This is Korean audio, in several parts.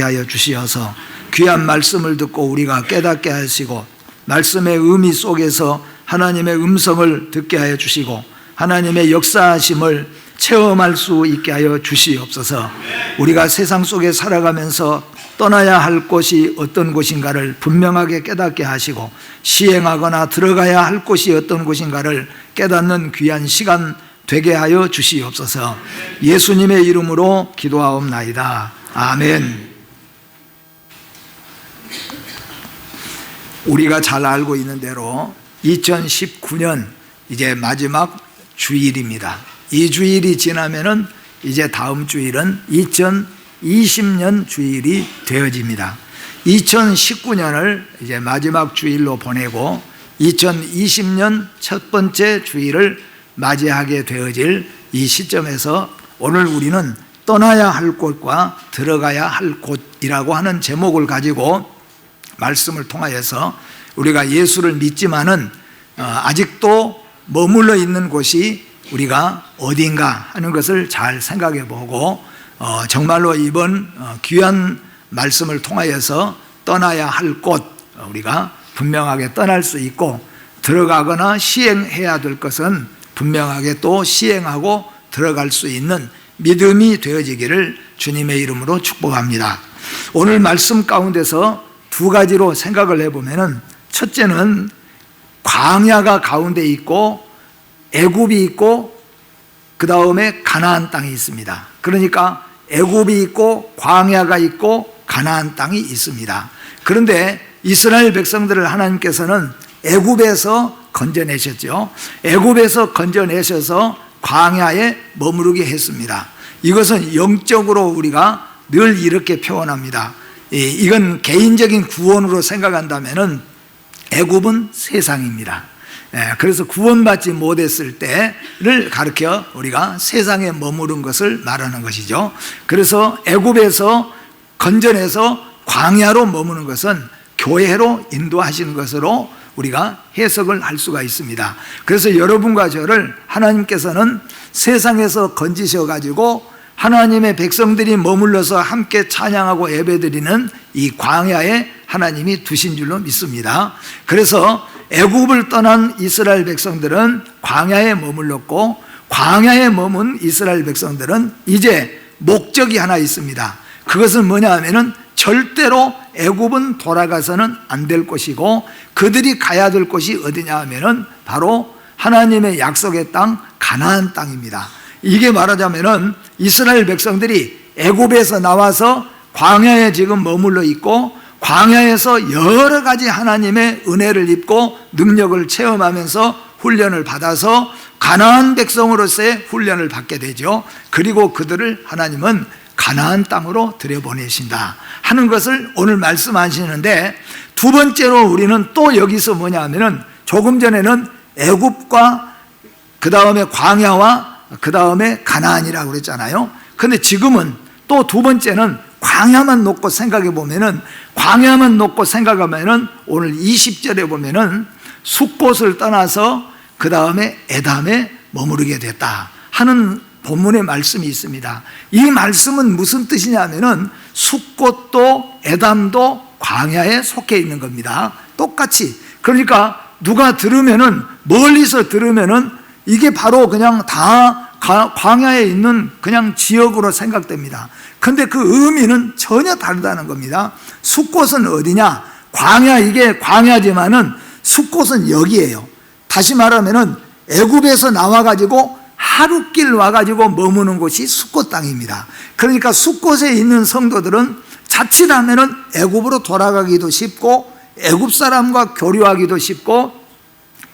하여 주시어서 귀한 말씀을 듣고 우리가 깨닫게 하시고 말씀의 의미 속에서 하나님의 음성을 듣게 하여 주시고 하나님의 역사하심을 체험할 수 있게 하여 주시옵소서. 우리가 세상 속에 살아가면서 떠나야 할 곳이 어떤 곳인가를 분명하게 깨닫게 하시고 시행하거나 들어가야 할 곳이 어떤 곳인가를 깨닫는 귀한 시간 되게 하여 주시옵소서. 예수님의 이름으로 기도하옵나이다. 아멘. 우리가 잘 알고 있는 대로 2019년 이제 마지막 주일입니다. 이 주일이 지나면은 이제 다음 주일은 2020년 주일이 되어집니다. 2019년을 이제 마지막 주일로 보내고 2020년 첫 번째 주일을 맞이하게 되어질 이 시점에서 오늘 우리는 떠나야 할 곳과 들어가야 할 곳이라고 하는 제목을 가지고 말씀을 통하여서 우리가 예수를 믿지만은 아직도 머물러 있는 곳이 우리가 어딘가 하는 것을 잘 생각해 보고 정말로 이번 귀한 말씀을 통하여서 떠나야 할 곳 우리가 분명하게 떠날 수 있고 들어가거나 시행해야 될 것은 분명하게 또 시행하고 들어갈 수 있는 믿음이 되어지기를 주님의 이름으로 축복합니다. 오늘 말씀 가운데서 두 가지로 생각을 해보면은 첫째는 광야가 가운데 있고 애굽이 있고 그 다음에 가나안 땅이 있습니다. 그러니까 애굽이 있고 광야가 있고 가나안 땅이 있습니다. 그런데 이스라엘 백성들을 하나님께서는 애굽에서 건져내셨죠. 애굽에서 건져내셔서 광야에 머무르게 했습니다. 이것은 영적으로 우리가 늘 이렇게 표현합니다. 이건 개인적인 구원으로 생각한다면은 애굽은 세상입니다. 그래서 구원받지 못했을 때를 가르쳐 우리가 세상에 머무른 것을 말하는 것이죠. 그래서 애굽에서 건져내서 광야로 머무는 것은 교회로 인도하시는 것으로 우리가 해석을 할 수가 있습니다. 그래서 여러분과 저를 하나님께서는 세상에서 건지셔가지고 하나님의 백성들이 머물러서 함께 찬양하고 예배드리는 이 광야에 하나님이 두신 줄로 믿습니다. 그래서 애굽을 떠난 이스라엘 백성들은 광야에 머물렀고 광야에 머문 이스라엘 백성들은 이제 목적이 하나 있습니다. 그것은 뭐냐 하면은 절대로 애굽은 돌아가서는 안 될 것이고 그들이 가야 될 곳이 어디냐 하면은 바로 하나님의 약속의 땅 가나안 땅입니다. 이게 말하자면은 이스라엘 백성들이 애굽에서 나와서 광야에 지금 머물러 있고 광야에서 여러 가지 하나님의 은혜를 입고 능력을 체험하면서 훈련을 받아서 가나안 백성으로서의 훈련을 받게 되죠. 그리고 그들을 하나님은 가나안 땅으로 들여보내신다 하는 것을 오늘 말씀하시는데, 두 번째로 우리는 또 여기서 뭐냐 하면은 조금 전에는 애굽과 그 다음에 광야와 그 다음에 가나안이라고 그랬잖아요. 근데 지금은 또 두 번째는 광야만 놓고 생각해 보면은, 광야만 놓고 생각하면은 오늘 20절에 보면은 숫곳을 떠나서 그 다음에 에담에 머무르게 됐다 하는 본문의 말씀이 있습니다. 이 말씀은 무슨 뜻이냐면은 숫곳도 에담도 광야에 속해 있는 겁니다. 똑같이. 그러니까 누가 들으면은, 멀리서 들으면은 이게 바로 그냥 다 광야에 있는 그냥 지역으로 생각됩니다. 근데 그 의미는 전혀 다르다는 겁니다. 숫곳은 어디냐? 광야, 이게 광야지만은 숫곳은 여기에요. 다시 말하면은 애굽에서 나와가지고 하룻길 와가지고 머무는 곳이 숫곳 땅입니다. 그러니까 숫곳에 있는 성도들은 자칫하면은 애굽으로 돌아가기도 쉽고 애굽 사람과 교류하기도 쉽고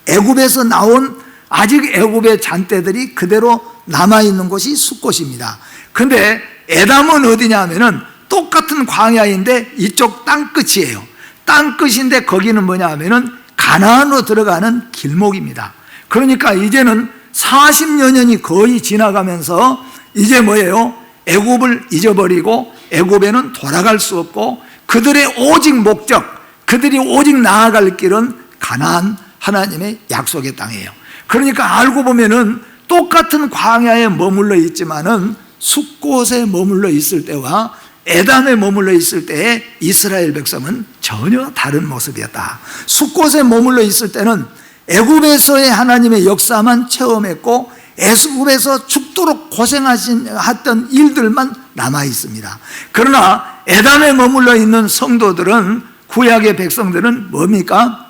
애굽에서 나온 아직 애굽의 잔떼들이 그대로 남아있는 곳이 숫곳입니다. 근데 에담은 어디냐 하면은 똑같은 광야인데 이쪽 땅끝이에요. 땅끝인데 거기는 뭐냐 하면은 가나안으로 들어가는 길목입니다. 그러니까 이제는 40여 년이 거의 지나가면서 이제 뭐예요? 애굽을 잊어버리고 애굽에는 돌아갈 수 없고 그들의 오직 목적, 그들이 오직 나아갈 길은 가나안, 하나님의 약속의 땅이에요. 그러니까 알고 보면은 똑같은 광야에 머물러 있지만은 숫곳에 머물러 있을 때와 에담에 머물러 있을 때의 이스라엘 백성은 전혀 다른 모습이었다. 숫곳에 머물러 있을 때는 애굽에서의 하나님의 역사만 체험했고 애굽에서 죽도록 고생하셨던 일들만 남아 있습니다. 그러나 에담에 머물러 있는 성도들은, 구약의 백성들은 뭡니까?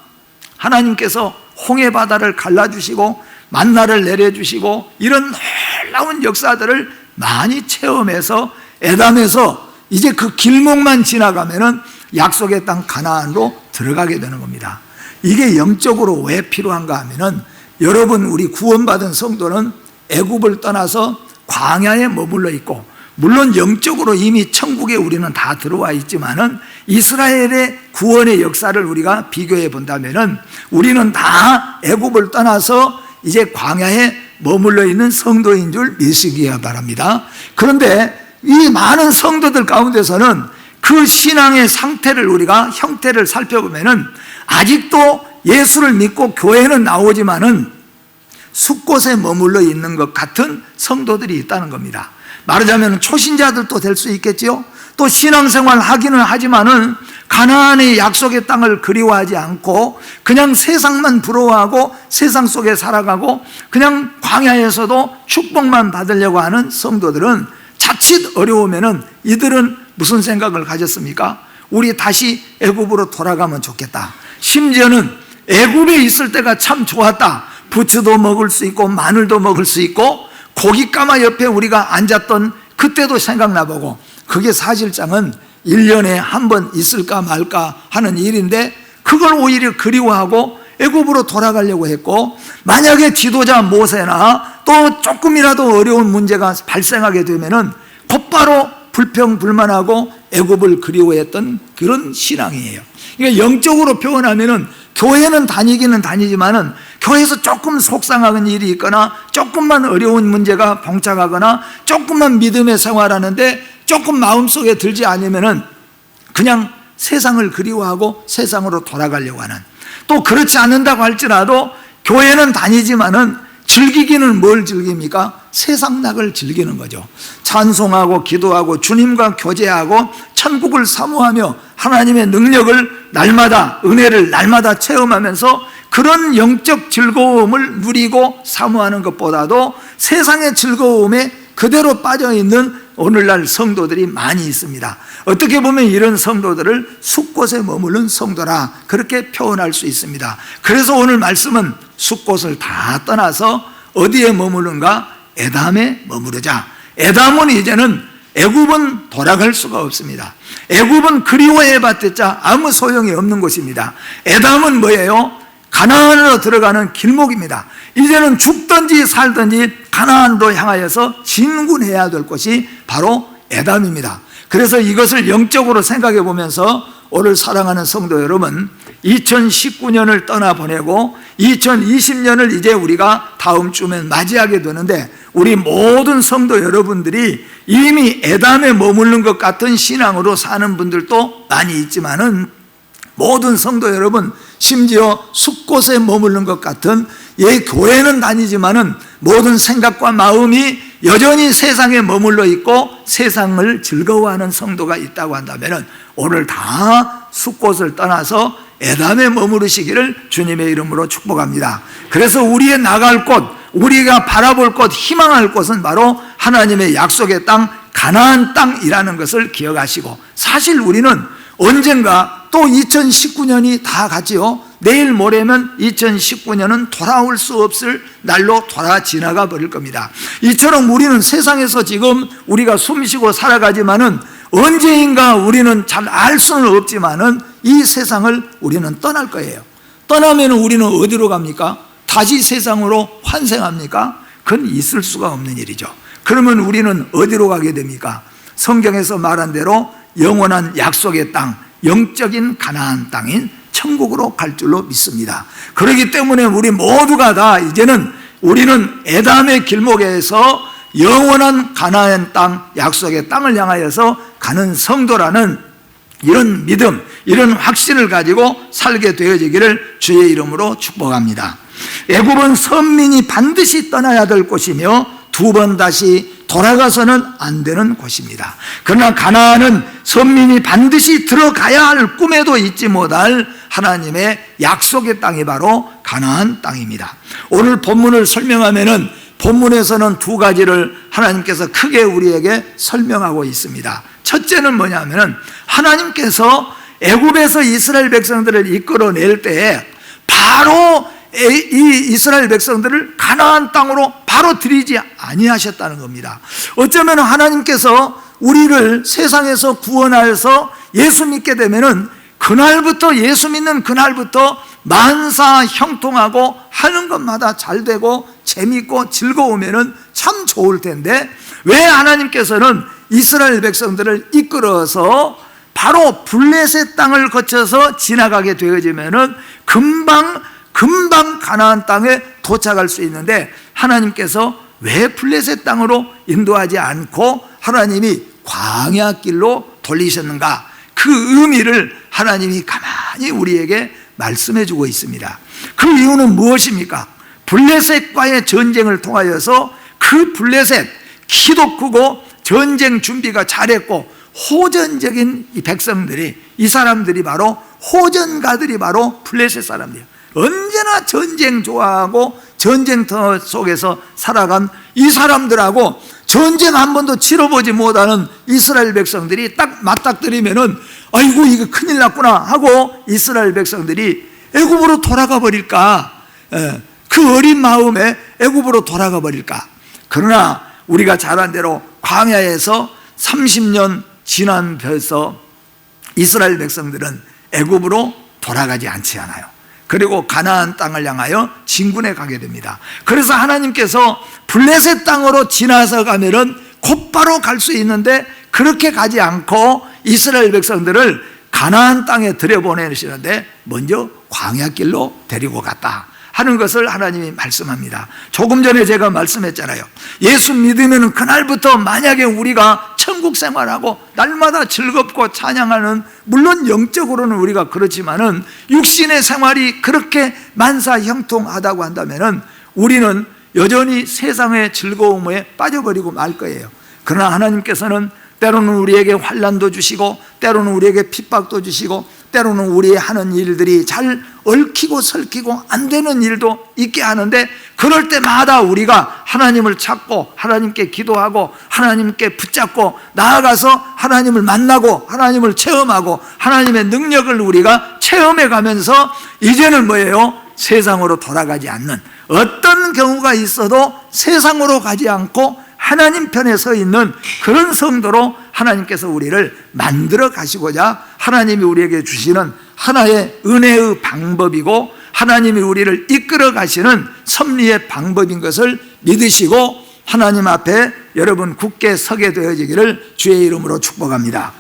하나님께서 홍해 바다를 갈라주시고 만나를 내려주시고 이런 놀라운 역사들을 많이 체험해서 에담에서 이제 그 길목만 지나가면은 약속의 땅 가나안으로 들어가게 되는 겁니다. 이게 영적으로 왜 필요한가 하면은, 여러분, 우리 구원받은 성도는 애굽을 떠나서 광야에 머물러 있고, 물론 영적으로 이미 천국에 우리는 다 들어와 있지만은 이스라엘의 구원의 역사를 우리가 비교해 본다면은 우리는 다 애굽을 떠나서 이제 광야에 머물러 있는 성도인 줄 믿으시기 바랍니다. 그런데 이 많은 성도들 가운데서는 그 신앙의 상태를, 우리가 형태를 살펴보면은 아직도 예수를 믿고 교회는 나오지만은 숫곳에 머물러 있는 것 같은 성도들이 있다는 겁니다. 말하자면 초신자들도 될 수 있겠지요. 또 신앙생활 하기는 하지만은 가나안의 약속의 땅을 그리워하지 않고 그냥 세상만 부러워하고 세상 속에 살아가고 그냥 광야에서도 축복만 받으려고 하는 성도들은 자칫 어려우면은 이들은 무슨 생각을 가졌습니까? 우리 다시 애굽으로 돌아가면 좋겠다. 심지어는 애굽에 있을 때가 참 좋았다. 부추도 먹을 수 있고 마늘도 먹을 수 있고 고깃가마 옆에 우리가 앉았던 그때도 생각나보고, 그게 사실상은 1년에 한 번 있을까 말까 하는 일인데 그걸 오히려 그리워하고 애굽으로 돌아가려고 했고, 만약에 지도자 모세나 또 조금이라도 어려운 문제가 발생하게 되면은 곧바로 불평불만하고 애굽을 그리워했던 그런 신앙이에요. 그러니까 영적으로 표현하면은 교회는 다니기는 다니지만은 교회에서 조금 속상한 일이 있거나 조금만 어려운 문제가 봉착하거나 조금만 믿음의 생활하는데 조금 마음속에 들지 않으면은 그냥 세상을 그리워하고 세상으로 돌아가려고 하는, 또 그렇지 않는다고 할지라도 교회는 다니지만은 즐기기는 뭘 즐깁니까? 세상락을 즐기는 거죠. 찬송하고 기도하고 주님과 교제하고 천국을 사모하며 하나님의 능력을 날마다, 은혜를 날마다 체험하면서 그런 영적 즐거움을 누리고 사모하는 것보다도 세상의 즐거움에 그대로 빠져있는 오늘날 성도들이 많이 있습니다. 어떻게 보면 이런 성도들을 숫곳에 머무른 성도라 그렇게 표현할 수 있습니다. 그래서 오늘 말씀은 숫곳을 다 떠나서 어디에 머무른가? 에담에 머무르자. 에담은 이제는, 애굽은 돌아갈 수가 없습니다. 애굽은 그리워해봤자 아무 소용이 없는 곳입니다. 에담은 뭐예요? 가나안으로 들어가는 길목입니다. 이제는 죽든지 살든지 가나안으로 향하여서 진군해야 될 곳이 바로 에담입니다. 그래서 이것을 영적으로 생각해 보면서 오늘 사랑하는 성도 여러분, 2019년을 떠나보내고 2020년을 이제 우리가 다음 주면 맞이하게 되는데, 우리 모든 성도 여러분들이 이미 에담에 머무르는 것 같은 신앙으로 사는 분들도 많이 있지만은, 모든 성도 여러분, 심지어 숫곳에 머무르는 것 같은, 교회는 다니지만은 모든 생각과 마음이 여전히 세상에 머물러 있고 세상을 즐거워하는 성도가 있다고 한다면 오늘 다 숫곳을 떠나서 에담에 머무르시기를 주님의 이름으로 축복합니다. 그래서 우리의 나갈 곳, 우리가 바라볼 곳, 희망할 곳은 바로 하나님의 약속의 땅, 가나안 땅이라는 것을 기억하시고, 사실 우리는 언젠가 또 2019년이 다 갔지요. 내일 모레면 2019년은 돌아올 수 없을 날로 돌아 지나가 버릴 겁니다. 이처럼 우리는 세상에서 지금 우리가 숨쉬고 살아가지만은 언제인가 우리는 잘 알 수는 없지만은 이 세상을 우리는 떠날 거예요. 떠나면 우리는 어디로 갑니까? 다시 세상으로 환생합니까? 그건 있을 수가 없는 일이죠. 그러면 우리는 어디로 가게 됩니까? 성경에서 말한 대로 영원한 약속의 땅, 영적인 가나안 땅인 천국으로 갈 줄로 믿습니다. 그렇기 때문에 우리 모두가 다 이제는 우리는 에담의 길목에서 영원한 가나안 땅, 약속의 땅을 향하여서 가는 성도라는 이런 믿음, 이런 확신을 가지고 살게 되어지기를 주의 이름으로 축복합니다. 애굽은 선민이 반드시 떠나야 될 곳이며 두 번 다시 돌아가서는 안 되는 곳입니다. 그러나 가나안은 선민이 반드시 들어가야 할 꿈에도 잊지 못할 하나님의 약속의 땅이 바로 가나안 땅입니다. 오늘 본문을 설명하면은 본문에서는 두 가지를 하나님께서 크게 우리에게 설명하고 있습니다. 첫째는 뭐냐면은 하나님께서 애굽에서 이스라엘 백성들을 이끌어낼 때에 바로 이 이스라엘 백성들을 가나안 땅으로 바로 들이지 아니하셨다는 겁니다. 어쩌면 하나님께서 우리를 세상에서 구원하여서 예수 믿게 되면은 그날부터, 예수 믿는 그날부터 만사 형통하고 하는 것마다 잘 되고 재밌고 즐거우면은 참 좋을 텐데, 왜 하나님께서는 이스라엘 백성들을 이끌어서 바로 블레셋 땅을 거쳐서 지나가게 되어지면은 금방 가나안 땅에 도착할 수 있는데, 하나님께서 왜 블레셋 땅으로 인도하지 않고 하나님이 광야 길로 돌리셨는가? 그 의미를 하나님이 가만히 우리에게 말씀해 주고 있습니다. 그 이유는 무엇입니까? 블레셋과의 전쟁을 통하여서 그 블레셋, 키도 크고 전쟁 준비가 잘했고 호전적인 이 백성들이, 이 사람들이 바로 호전가들이 바로 블레셋 사람들이에요. 언제나 전쟁 좋아하고 전쟁터 속에서 살아간 이 사람들하고 전쟁 한 번도 치러보지 못하는 이스라엘 백성들이 딱 맞닥뜨리면은 아이고 이거 큰일 났구나 하고 이스라엘 백성들이 애굽으로 돌아가 버릴까, 그 어린 마음에 애굽으로 돌아가 버릴까. 그러나 우리가 잘 안 대로 광야에서 30년 지난 벌써 이스라엘 백성들은 애굽으로 돌아가지 않지 않아요. 그리고 가나안 땅을 향하여 진군해 가게 됩니다. 그래서 하나님께서 블레셋 땅으로 지나서 가면은 곧바로 갈 수 있는데 그렇게 가지 않고 이스라엘 백성들을 가나안 땅에 들여보내시는데 먼저 광야길로 데리고 갔다 하는 것을 하나님이 말씀합니다. 조금 전에 제가 말씀했잖아요. 예수 믿으면 그날부터 만약에 우리가 천국 생활하고 날마다 즐겁고 찬양하는, 물론 영적으로는 우리가 그렇지만은 육신의 생활이 그렇게 만사형통하다고 한다면은 우리는 여전히 세상의 즐거움에 빠져버리고 말 거예요. 그러나 하나님께서는 때로는 우리에게 환난도 주시고 때로는 우리에게 핍박도 주시고 때로는 우리 하는 일들이 잘 얽히고 설키고 안 되는 일도 있게 하는데, 그럴 때마다 우리가 하나님을 찾고 하나님께 기도하고 하나님께 붙잡고 나아가서 하나님을 만나고 하나님을 체험하고 하나님의 능력을 우리가 체험해 가면서 이제는 뭐예요? 세상으로 돌아가지 않는, 어떤 경우가 있어도 세상으로 가지 않고 하나님 편에 서 있는 그런 성도로 하나님께서 우리를 만들어 가시고자 하나님이 우리에게 주시는 하나의 은혜의 방법이고 하나님이 우리를 이끌어 가시는 섭리의 방법인 것을 믿으시고 하나님 앞에 여러분 굳게 서게 되어지기를 주의 이름으로 축복합니다.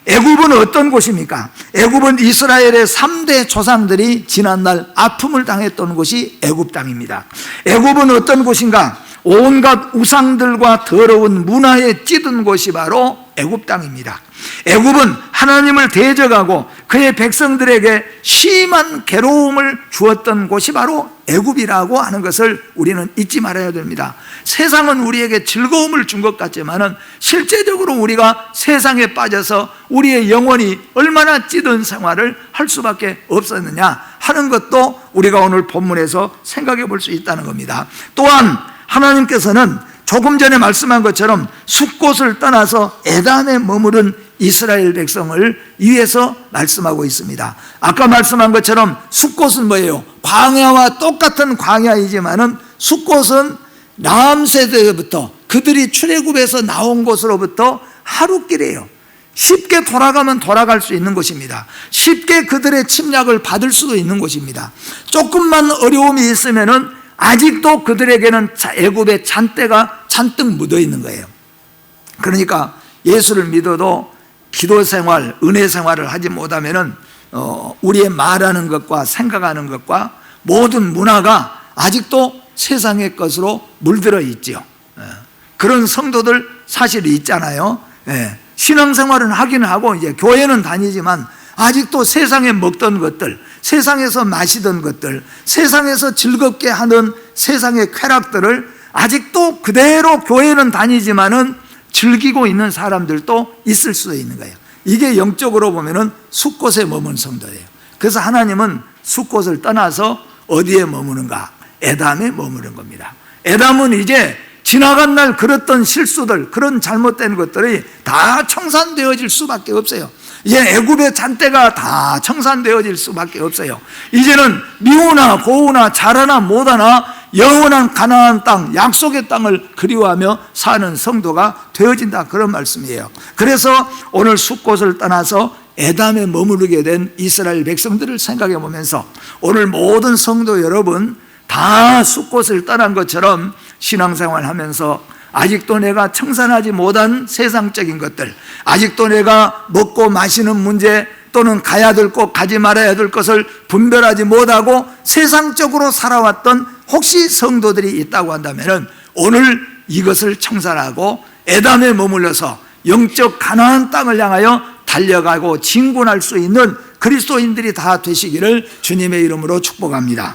애굽은 어떤 곳입니까? 애굽은 이스라엘의 3대 조상들이 지난날 아픔을 당했던 곳이 애굽 땅입니다. 애굽은 어떤 곳인가? 온갖 우상들과 더러운 문화에 찌든 곳이 바로 애굽 땅입니다. 애굽은 하나님을 대적하고 그의 백성들에게 심한 괴로움을 주었던 곳이 바로 애굽이라고 하는 것을 우리는 잊지 말아야 됩니다. 세상은 우리에게 즐거움을 준 것 같지만은 실제적으로 우리가 세상에 빠져서 우리의 영혼이 얼마나 찌든 생활을 할 수밖에 없었느냐 하는 것도 우리가 오늘 본문에서 생각해 볼 수 있다는 겁니다. 또한 하나님께서는 조금 전에 말씀한 것처럼 숫곳을 떠나서 에담에 머무른 이스라엘 백성을 위해서 말씀하고 있습니다. 아까 말씀한 것처럼 숫곳은 뭐예요? 광야와 똑같은 광야이지만은 숫곳은 라암세대부터 그들이 출애굽에서 나온 곳으로부터 하루길이에요. 쉽게 돌아가면 돌아갈 수 있는 곳입니다. 쉽게 그들의 침략을 받을 수도 있는 곳입니다. 조금만 어려움이 있으면은 아직도 그들에게는 애굽의 잔때가 잔뜩 묻어 있는 거예요. 그러니까 예수를 믿어도 기도 생활, 은혜 생활을 하지 못하면은 우리의 말하는 것과 생각하는 것과 모든 문화가 아직도 세상의 것으로 물들어 있죠. 그런 성도들 사실 있잖아요. 신앙생활은 하긴 하고 이제 교회는 다니지만 아직도 세상에 먹던 것들, 세상에서 마시던 것들, 세상에서 즐겁게 하는 세상의 쾌락들을 아직도 그대로 교회는 다니지만은 즐기고 있는 사람들도 있을 수도 있는 거예요. 이게 영적으로 보면은 숫곳에 머문 성도예요. 그래서 하나님은 숫곳을 떠나서 어디에 머무는가? 에담에 머무는 겁니다. 에담은 이제 지나간 날 그랬던 실수들, 그런 잘못된 것들이 다 청산되어질 수밖에 없어요. 이제 애굽의 잔대가 다 청산되어질 수밖에 없어요. 이제는 미우나 고우나 잘하나 못하나 영원한 가나안 땅, 약속의 땅을 그리워하며 사는 성도가 되어진다, 그런 말씀이에요. 그래서 오늘 숫곳을 떠나서 에담에 머무르게 된 이스라엘 백성들을 생각해 보면서 오늘 모든 성도 여러분 다 숫곳을 떠난 것처럼 신앙생활 하면서 아직도 내가 청산하지 못한 세상적인 것들, 아직도 내가 먹고 마시는 문제 또는 가야 될 곳, 가지 말아야 될 것을 분별하지 못하고 세상적으로 살아왔던 혹시 성도들이 있다고 한다면 오늘 이것을 청산하고 에담에 머물러서 영적 가나안 땅을 향하여 달려가고 진군할 수 있는 그리스도인들이 다 되시기를 주님의 이름으로 축복합니다.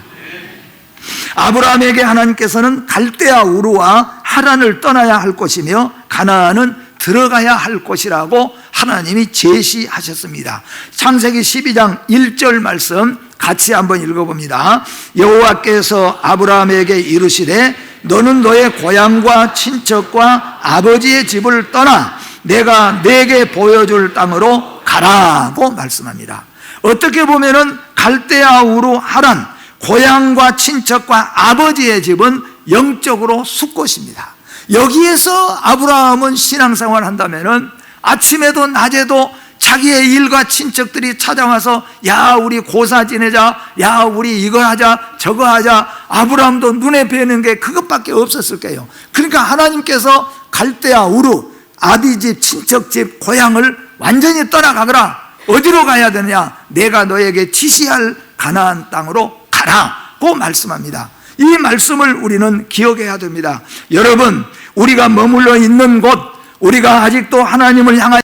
아브라함에게 하나님께서는 갈대아 우르와 하란을 떠나야 할 것이며 가나안은 들어가야 할 것이라고 하나님이 제시하셨습니다. 창세기 12장 1절 말씀 같이 한번 읽어봅니다. 여호와께서 아브라함에게 이르시되 너는 너의 고향과 친척과 아버지의 집을 떠나 내가 네게 보여줄 땅으로 가라고 말씀합니다. 어떻게 보면은 갈대아 우르 하란, 고향과 친척과 아버지의 집은 영적으로 숫곳입니다. 여기에서 아브라함은 신앙생활 한다면은 아침에도 낮에도 자기의 일과 친척들이 찾아와서 야 우리 고사 지내자, 야 우리 이거 하자 저거 하자, 아브라함도 눈에 뵈는 게 그것밖에 없었을 거예요. 그러니까 하나님께서 갈대아 우르 아비집 친척집 고향을 완전히 떠나가거라. 어디로 가야 되느냐? 내가 너에게 지시할 가나안 땅으로 가라고 말씀합니다. 이 말씀을 우리는 기억해야 됩니다. 여러분, 우리가 머물러 있는 곳, 우리가 아직도 하나님을 향하여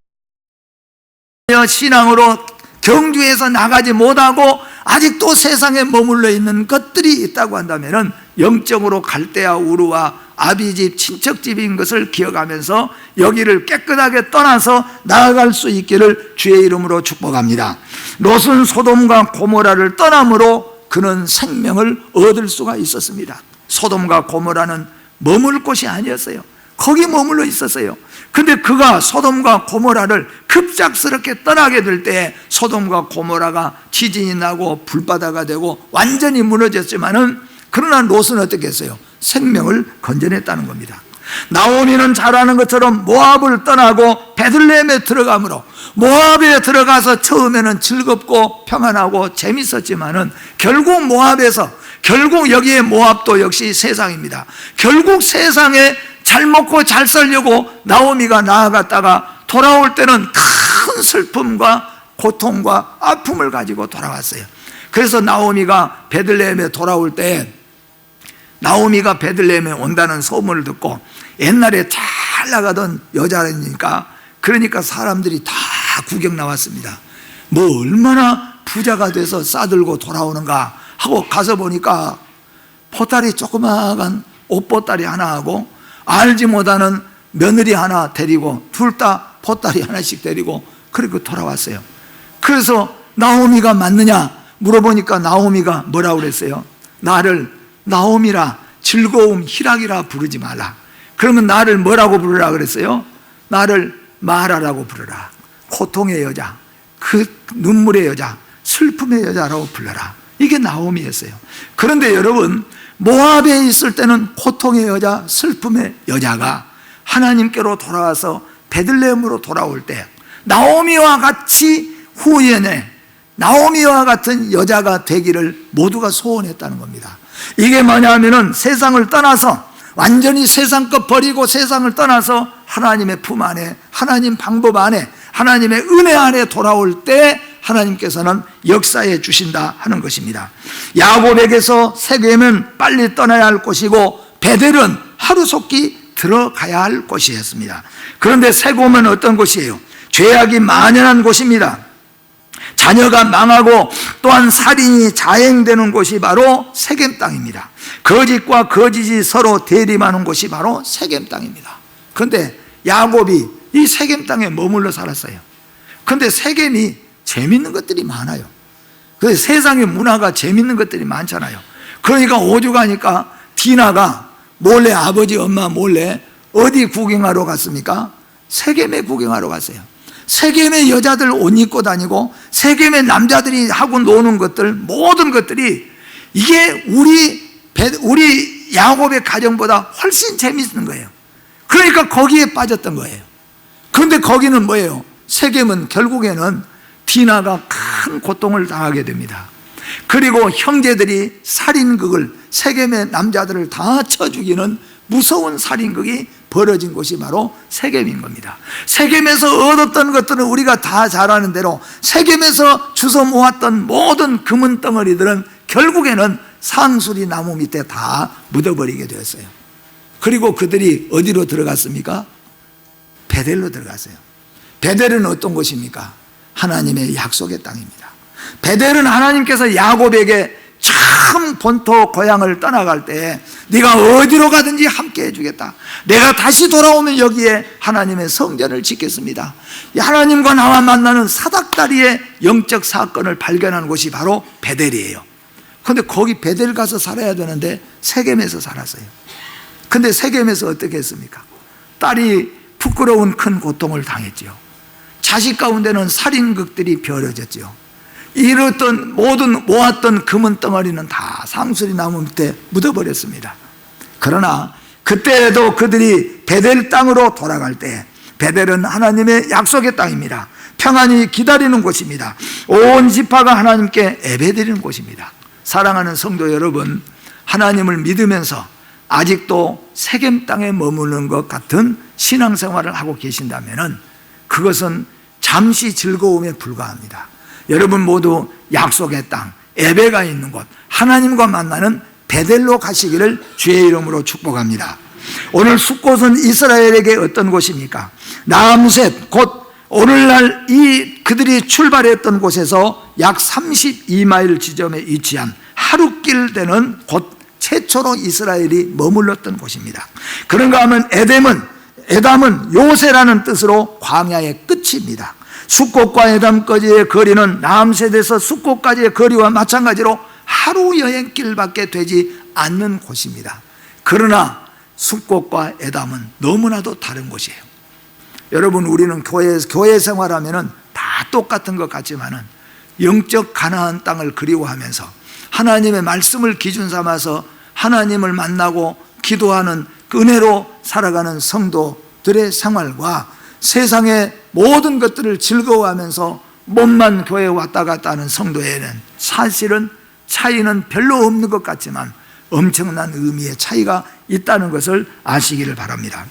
신앙으로 경주에서 나가지 못하고 아직도 세상에 머물러 있는 것들이 있다고 한다면 영적으로 갈대아 우르와 아비집 친척집인 것을 기억하면서 여기를 깨끗하게 떠나서 나아갈 수 있기를 주의 이름으로 축복합니다. 롯은 소돔과 고모라를 떠남으로 그는 생명을 얻을 수가 있었습니다. 소돔과 고모라는 머물 곳이 아니었어요. 거기 머물러 있었어요. 근데 그가 소돔과 고모라를 급작스럽게 떠나게 될 때 소돔과 고모라가 지진이 나고 불바다가 되고 완전히 무너졌지만은 그러나 롯은 어떻게 했어요? 생명을 건져냈다는 겁니다. 나오미는 잘 아는 것처럼 모압을 떠나고 베들레헴에 들어가므로 모압에 들어가서 처음에는 즐겁고 평안하고 재밌었지만은 결국 모압에서 결국 여기에 모압도 역시 세상입니다. 결국 세상에 잘 먹고 잘 살려고 나오미가 나아갔다가 돌아올 때는 큰 슬픔과 고통과 아픔을 가지고 돌아왔어요. 그래서 나오미가 베들레헴에 돌아올 때 나오미가 베들레헴에 온다는 소문을 듣고 옛날에 잘 나가던 여자니까 그러니까 사람들이 다 구경 나왔습니다. 뭐 얼마나 부자가 돼서 싸들고 돌아오는가 하고 가서 보니까 보따리 조그마한 옷보따리 하나 하고 알지 못하는 며느리 하나 데리고 둘 다 보따리 하나씩 데리고 그리고 돌아왔어요. 그래서 나오미가 맞느냐 물어보니까 나오미가 뭐라고 그랬어요? 나를 나오미라 즐거움 희락이라 부르지 말라. 그러면 나를 뭐라고 부르라 그랬어요? 나를 마라라고 부르라. 고통의 여자, 그 눈물의 여자, 슬픔의 여자라고 불러라. 이게 나오미였어요. 그런데 여러분, 모압에 있을 때는 고통의 여자, 슬픔의 여자가 하나님께로 돌아와서 베들레헴으로 돌아올 때 나오미와 같이 후연에 나오미와 같은 여자가 되기를 모두가 소원했다는 겁니다. 이게 뭐냐면은 세상을 떠나서 완전히 세상 것 버리고 세상을 떠나서 하나님의 품 안에 하나님 방법 안에 하나님의 은혜 안에 돌아올 때 하나님께서는 역사해 주신다 하는 것입니다. 야곱에게서 세겜은 빨리 떠나야 할 곳이고 베델은 하루속히 들어가야 할 곳이었습니다. 그런데 세겜은 어떤 곳이에요? 죄악이 만연한 곳입니다. 자녀가 망하고 또한 살인이 자행되는 곳이 바로 세겜 땅입니다. 거짓과 거짓이 서로 대립하는 곳이 바로 세겜 땅입니다. 그런데 야곱이 이 세겜 땅에 머물러 살았어요. 그런데 세겜이 재밌는 것들이 많아요. 그래서 세상의 문화가 재밌는 것들이 많잖아요. 그러니까 오죽하니까 디나가 몰래, 아버지 엄마 몰래 어디 구경하러 갔습니까? 세겜에 구경하러 갔어요. 세겜의 여자들 옷 입고 다니고 세겜의 남자들이 하고 노는 것들, 모든 것들이 이게 우리 야곱의 가정보다 훨씬 재밌는 거예요. 그러니까 거기에 빠졌던 거예요. 그런데 거기는 뭐예요? 세겜은 결국에는 디나가 큰 고통을 당하게 됩니다. 그리고 형제들이 살인극을, 세겜의 남자들을 다 쳐 죽이는 무서운 살인극이 벌어진 곳이 바로 세겜인 겁니다. 세겜에서 얻었던 것들은 우리가 다 잘 아는 대로 세겜에서 주워 모았던 모든 금은 덩어리들은 결국에는 상수리 나무 밑에 다 묻어버리게 되었어요. 그리고 그들이 어디로 들어갔습니까? 베델로 들어갔어요. 베델은 어떤 곳입니까? 하나님의 약속의 땅입니다. 베델은 하나님께서 야곱에게 처음 본토 고향을 떠나갈 때 네가 어디로 가든지 함께 해주겠다, 내가 다시 돌아오면 여기에 하나님의 성전을 짓겠습니다, 하나님과 나와 만나는 사닥다리의 영적 사건을 발견한 곳이 바로 베델이에요. 그런데 거기 베델 가서 살아야 되는데 세겜에서 살았어요. 그런데 세겜에서 어떻게 했습니까? 딸이 부끄러운 큰 고통을 당했지요. 자식 가운데는 살인극들이 벌어졌지요. 이렇던 모든 모았던 금은 덩어리는 다 상수리 나무 밑에 묻어버렸습니다. 그러나 그때에도 그들이 베델 땅으로 돌아갈 때, 베델은 하나님의 약속의 땅입니다. 평안히 기다리는 곳입니다. 온 지파가 하나님께 예배드리는 곳입니다. 사랑하는 성도 여러분, 하나님을 믿으면서 아직도 세겜 땅에 머무는 것 같은 신앙생활을 하고 계신다면 그것은 잠시 즐거움에 불과합니다. 여러분 모두 약속의 땅, 예배가 있는 곳, 하나님과 만나는 베델로 가시기를 주의 이름으로 축복합니다. 오늘 숫곳은 이스라엘에게 어떤 곳입니까? 나암셋, 곧 오늘날 그들이 출발했던 곳에서 약 32마일 지점에 위치한 하룻길 되는 곳, 최초로 이스라엘이 머물렀던 곳입니다. 그런가 하면 에담은 요새라는 뜻으로 광야의 끝입니다. 숫곳과 에담까지의 거리는 나암셋에서 숫곳까지의 거리와 마찬가지로 하루 여행길밖에 되지 않는 곳입니다. 그러나 숫곳과 에담은 너무나도 다른 곳이에요. 여러분, 우리는 교회 생활하면 다 똑같은 것 같지만은 영적 가나안 땅을 그리워하면서 하나님의 말씀을 기준 삼아서 하나님을 만나고 기도하는 은혜로 살아가는 성도들의 생활과 세상의 모든 것들을 즐거워하면서 몸만 교회에 왔다 갔다 하는 성도에는 사실은 차이는 별로 없는 것 같지만 엄청난 의미의 차이가 있다는 것을 아시기를 바랍니다.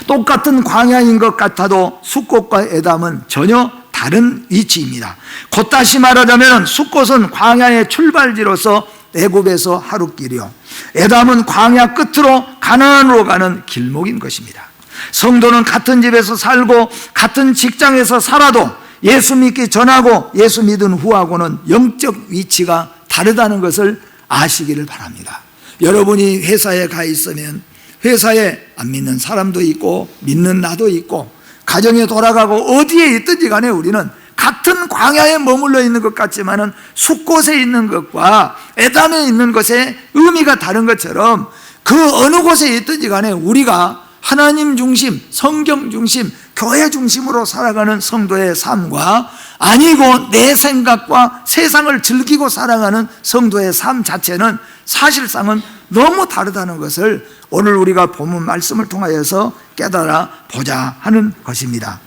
똑같은 광야인 것 같아도 숫곳과 에담은 전혀 다른 위치입니다. 곧 다시 말하자면 숫곳은 광야의 출발지로서 애굽에서 하룻길이요, 에담은 광야 끝으로 가나안으로 가는 길목인 것입니다. 성도는 같은 집에서 살고 같은 직장에서 살아도 예수 믿기 전하고 예수 믿은 후하고는 영적 위치가 다르다는 것을 아시기를 바랍니다. 여러분이 회사에 가 있으면 회사에 안 믿는 사람도 있고 믿는 나도 있고 가정에 돌아가고 어디에 있든지 간에 우리는 같은 광야에 머물러 있는 것 같지만은 숫곳에 있는 것과 에담에 있는 것의 의미가 다른 것처럼 그 어느 곳에 있든지 간에 우리가 하나님 중심, 성경 중심, 교회 중심으로 살아가는 성도의 삶과 아니고 내 생각과 세상을 즐기고 살아가는 성도의 삶 자체는 사실상은 너무 다르다는 것을 오늘 우리가 본문 말씀을 통하여서 깨달아 보자 하는 것입니다.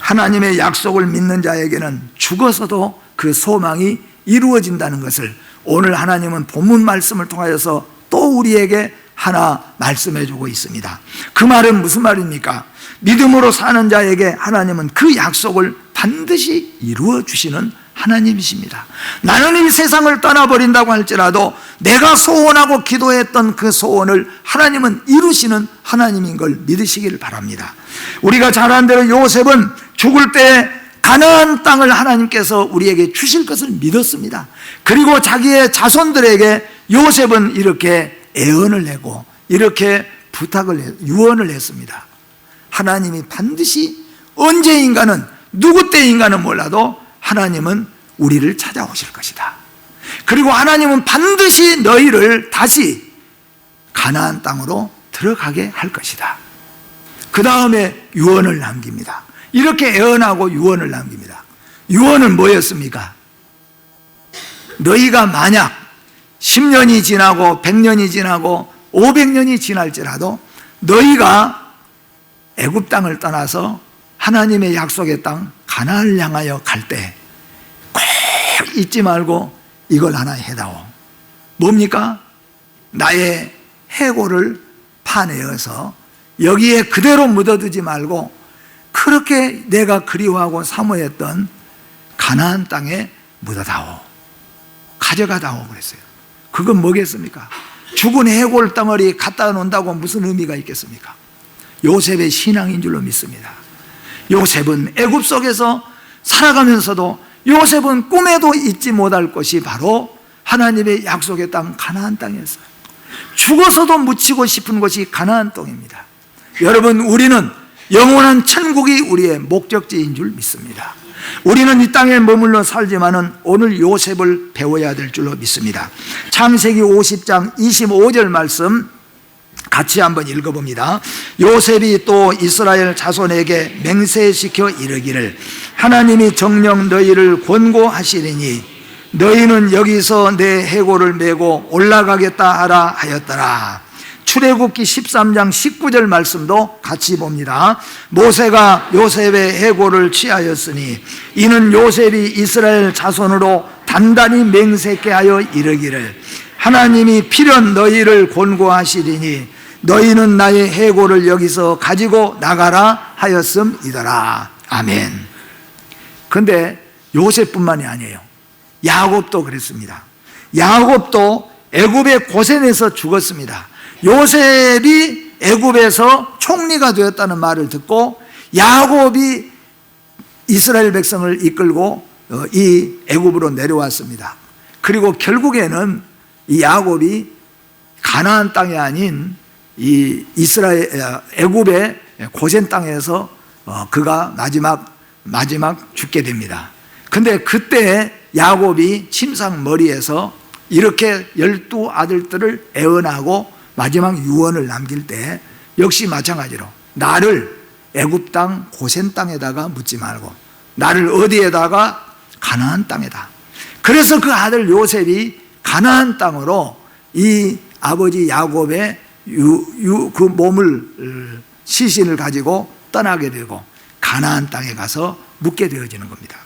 하나님의 약속을 믿는 자에게는 죽어서도 그 소망이 이루어진다는 것을 오늘 하나님은 본문 말씀을 통하여서 또 우리에게 하나 말씀해 주고 있습니다. 그 말은 무슨 말입니까? 믿음으로 사는 자에게 하나님은 그 약속을 반드시 이루어 주시는 하나님이십니다. 나는 이 세상을 떠나버린다고 할지라도 내가 소원하고 기도했던 그 소원을 하나님은 이루시는 하나님인 걸 믿으시길 바랍니다. 우리가 잘 아는 대로 요셉은 죽을 때 가나안 땅을 하나님께서 우리에게 주실 것을 믿었습니다. 그리고 자기의 자손들에게 요셉은 이렇게 애언을 내고 이렇게 유언을 했습니다. 하나님이 반드시 언제인가는, 누구 때인가는 몰라도 하나님은 우리를 찾아오실 것이다. 그리고 하나님은 반드시 너희를 다시 가나안 땅으로 들어가게 할 것이다. 그 다음에 유언을 남깁니다. 이렇게 애언하고 유언을 남깁니다. 유언은 뭐였습니까? 너희가 만약 10년이 지나고 100년이 지나고 500년이 지날지라도 너희가 애굽 땅을 떠나서 하나님의 약속의 땅 가나안을 향하여 갈 때 꼭 잊지 말고 이걸 하나 해다오. 뭡니까? 나의 해골을 파내어서 여기에 그대로 묻어두지 말고 그렇게 내가 그리워하고 사모했던 가나안 땅에 묻어다오, 가져가다오 그랬어요. 그건 뭐겠습니까? 죽은 해골 덩어리 갖다 놓는다고 무슨 의미가 있겠습니까? 요셉의 신앙인 줄로 믿습니다. 요셉은 애굽 속에서 살아가면서도 요셉은 꿈에도 잊지 못할 것이 바로 하나님의 약속의 땅 가나안 땅이었어요. 죽어서도 묻히고 싶은 것이 가나안 땅입니다. 여러분, 우리는 영원한 천국이 우리의 목적지인 줄 믿습니다. 우리는 이 땅에 머물러 살지만은 오늘 요셉을 배워야 될 줄로 믿습니다. 창세기 50장 25절 말씀 같이 한번 읽어봅니다. 요셉이 또 이스라엘 자손에게 맹세시켜 이르기를 하나님이 정녕 너희를 권고하시리니 너희는 여기서 내 해골을 메고 올라가겠다 하라 하였더라. 출애굽기 13장 19절 말씀도 같이 봅니다. 모세가 요셉의 해골을 취하였으니 이는 요셉이 이스라엘 자손으로 단단히 맹세케 하여 이르기를 하나님이 필연 너희를 권고하시리니 너희는 나의 해골을 여기서 가지고 나가라 하였음이더라. 아멘. 그런데 요셉뿐만이 아니에요. 야곱도 그랬습니다. 야곱도 애굽의 고센에서 죽었습니다. 요셉이 애굽에서 총리가 되었다는 말을 듣고 야곱이 이스라엘 백성을 이끌고 이 애굽으로 내려왔습니다. 그리고 결국에는 이 야곱이 가나안 땅이 아닌 이 애굽의 고센 땅에서 그가 마지막 죽게 됩니다. 근데 그때 야곱이 침상 머리에서 이렇게 12 아들들을 애언하고 마지막 유언을 남길 때 역시 마찬가지로 나를 애굽 땅 고센 땅에다가 묻지 말고 나를 어디에다가 가나안 땅에다. 그래서 그 아들 요셉이 가나안 땅으로 이 아버지 야곱의 그 몸을 시신을 가지고 떠나게 되고 가나안 땅에 가서 묵게 되어지는 겁니다.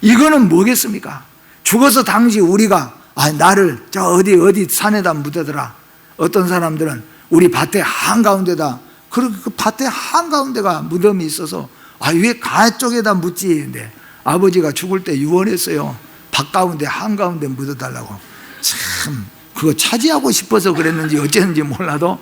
이거는 뭐겠습니까? 죽어서 당시 우리가 나를 저 어디 산에다 묻어더라. 어떤 사람들은 우리 밭의 한가운데다, 그 밭의 한가운데가 무덤이 있어서 왜 가쪽에다 묻지? 근데 아버지가 죽을 때 유언했어요. 밭 가운데 한가운데 묻어달라고. 참 그거 차지하고 싶어서 그랬는지 어쨌는지 몰라도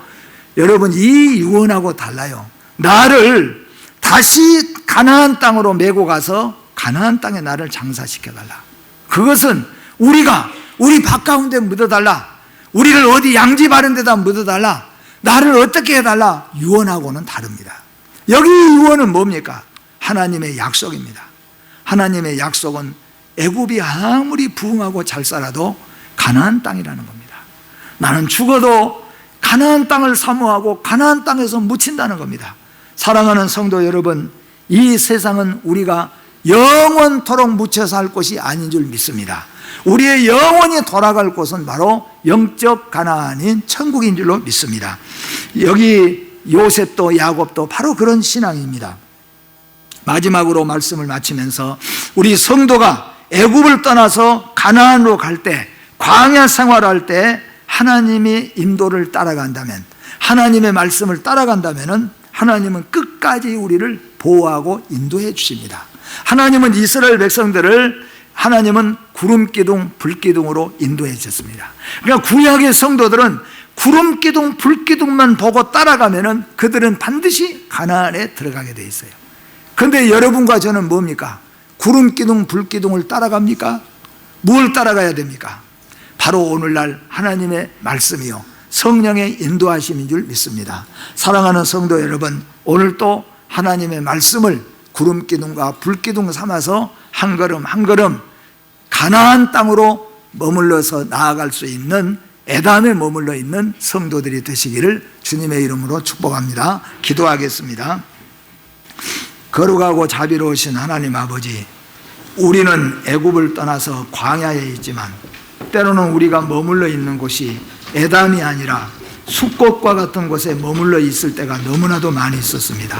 여러분 이 유언하고 달라요. 나를 다시 가나안 땅으로 메고 가서 가나안 땅에 나를 장사시켜달라. 그것은 우리가 우리 밭 가운데 묻어달라. 우리를 어디 양지 바른 데다 묻어달라. 나를 어떻게 해달라. 유언하고는 다릅니다. 여기 유언은 뭡니까? 하나님의 약속입니다. 하나님의 약속은 애굽이 아무리 부흥하고 잘 살아도 가나안 땅이라는 겁니다. 나는 죽어도 가나안 땅을 사모하고 가나안 땅에서 묻힌다는 겁니다. 사랑하는 성도 여러분, 이 세상은 우리가 영원토록 묻혀 살 곳이 아닌 줄 믿습니다. 우리의 영원히 돌아갈 곳은 바로 영적 가나안인 천국인 줄로 믿습니다. 여기 요셉도 야곱도 바로 그런 신앙입니다. 마지막으로 말씀을 마치면서 우리 성도가 애굽을 떠나서 가나안으로 갈 때, 광야 생활할 때 하나님의 인도를 따라간다면, 하나님의 말씀을 따라간다면 하나님은 끝까지 우리를 보호하고 인도해 주십니다. 하나님은 이스라엘 백성들을 하나님은 구름기둥, 불기둥으로 인도해 주셨습니다. 그러니까 구약의 성도들은 구름기둥, 불기둥만 보고 따라가면 그들은 반드시 가나안에 들어가게 돼 있어요. 그런데 여러분과 저는 뭡니까? 구름 기둥, 불 기둥을 따라갑니까? 뭘 따라가야 됩니까? 바로 오늘날 하나님의 말씀이요, 성령의 인도하심인 줄 믿습니다. 사랑하는 성도 여러분, 오늘 또 하나님의 말씀을 구름 기둥과 불 기둥 삼아서 한 걸음 한 걸음 가나안 땅으로 머물러서 나아갈 수 있는, 에담에 머물러 있는 성도들이 되시기를 주님의 이름으로 축복합니다. 기도하겠습니다. 거룩하고 자비로우신 하나님 아버지, 우리는 애굽을 떠나서 광야에 있지만 때로는 우리가 머물러 있는 곳이 에담이 아니라 숲꽃과 같은 곳에 머물러 있을 때가 너무나도 많이 있었습니다.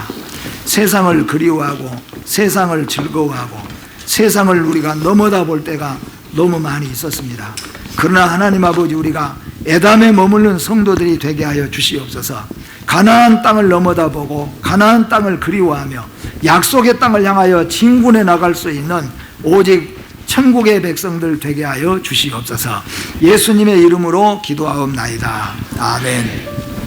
세상을 그리워하고 세상을 즐거워하고 세상을 우리가 넘어다 볼 때가 너무 많이 있었습니다. 그러나 하나님 아버지, 우리가 에담에 머무는 성도들이 되게 하여 주시옵소서. 가나안 땅을 넘어다 보고 가나안 땅을 그리워하며 약속의 땅을 향하여 진군해 나갈 수 있는 오직 천국의 백성들 되게 하여 주시옵소서. 예수님의 이름으로 기도하옵나이다. 아멘.